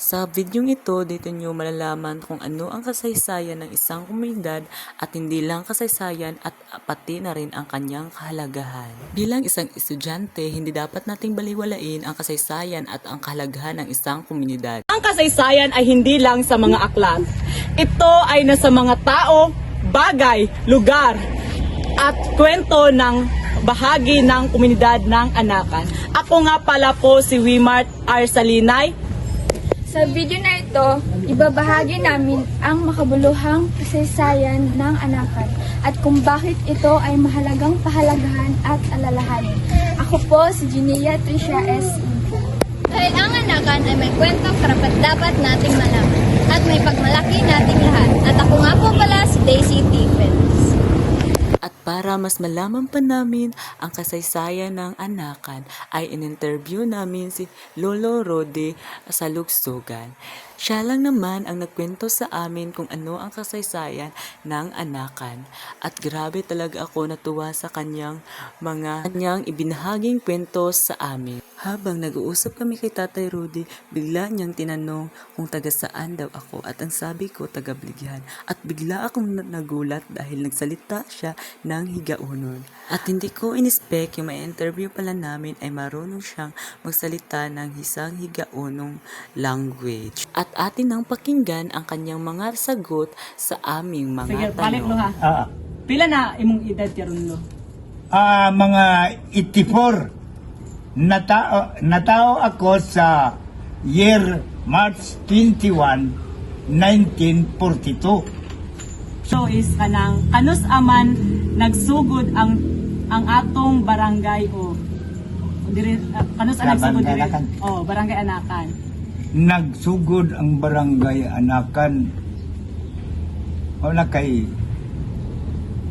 Sa videong ito, dito nyo malalaman kung ano ang kasaysayan ng isang komunidad at hindi lang kasaysayan at pati na rin ang kanyang kahalagahan. Bilang isang estudyante, hindi dapat nating baliwalain ang kasaysayan at ang kahalagahan ng isang komunidad. Ang kasaysayan ay hindi lang sa mga aklat. Ito ay nasa mga tao, bagay, lugar, at kwento ng bahagi ng komunidad ng Anakan. Ako nga pala po si Wimart R. Salinay. Sa video na ito, ibabahagi namin ang makabuluhang kasaysayan ng Anakan at kung bakit ito ay mahalagang pahalagahan at alalahanin. Ako po si Ginia Tricia S. Dahil ang Anakan ay may kwentong karapat-dapat nating malaman at may pagmalaki nating lahat. At ako nga po pala si Daisy T. Felix. At para mas malaman pa namin ang kasaysayan ng Anakan, ay in-interview namin si Lolo Rode sa Lugsugan. Siya lang naman ang nagkwento sa amin kung ano ang kasaysayan ng Anakan. At grabe talaga ako natuwa sa kanyang ibinahaging kwento sa amin. Habang nag-uusap kami kay Tatay Rudy, bigla niyang tinanong kung taga saan daw ako at ang sabi ko taga Bligyan. At bigla akong nagulat dahil nagsalita siya ng Higaunon. At hindi ko in-expect yung may interview pala namin ay marunong siyang magsalita ng isang Higaonong language. At atin nang pakinggan ang kanyang mga sagot sa aming mga tanong. Pila na imong edad karon lo? Mga 84. Natao ako sa year March 21, 1942. So is kanang kanus aman nagsugod ang atong barangay o diri kanus ang nagsugod diri barangay Anakan. Nagsugod ang barangay Anakan wala kay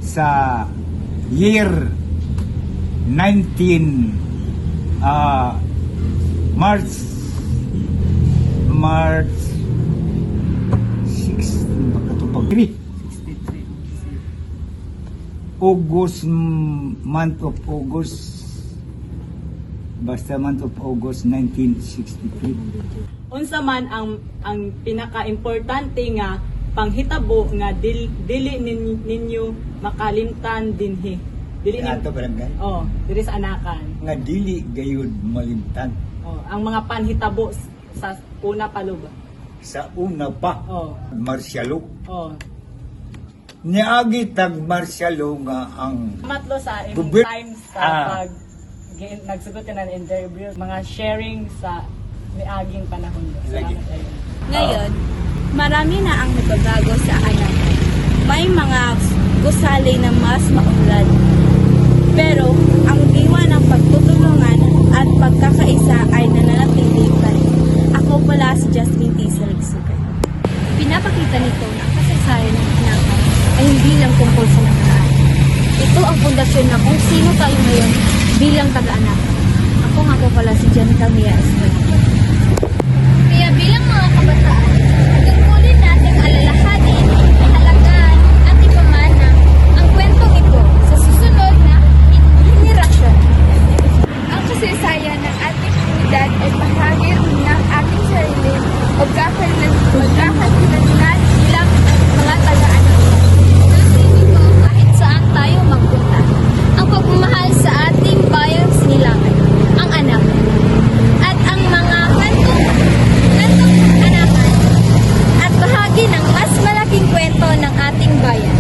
sa year 19 March 6 bakatupag 3 August, month of August, basta month of August 1963. Unsa man ang pinaka-importante nga panghitabo nga dili ninyo makalimtan dinhi. Dili Ato barangay? diri sa Anakan. Nga dili gayud malimtan. Ang mga panhitabo sa una pa lugar. Sa una pa, marsyalo. Niagi tag marsyalo nga ang Matlo sa imong Gubit- time sa pag nagsugot ka ng interview, mga sharing sa miaging panahon. Lagi. Salamat kayo. Ngayon, marami na ang nagbabago sa Anakan. May mga gusali na mas maunlad. Pero ang diwa ng pagtutulungan at pagkakaisa ay nananatili pa rin. Ako pala si Jasmine T. Saligsugan. Pinapakita nito na ang kasaysayan ng Anakan ay hindi lang tungkol sa nakaraan. Ito ang pundasyon na kung sino tayo ngayon bilang taga-Anakan. Ako nga po pala si Janica Mia Espada. Kaya bilang mga kabataan, tungkulin nating alalahanin, ihalagaan at ipamana ang kwentong ito sa susunod na henerasyon. Ang kasaysayan ng ating komunidad ay bahagi rin ng ating sarili pagkakakilanlan bilang mga taga-Anakan. Natin ito kahit saan tayo magpunta. Ang pagmamahal sa ating bayang sinilangan, ang Anakan. At ang mga kantong Anakan at bahagi ng mas malaking kwento ng ating bayan.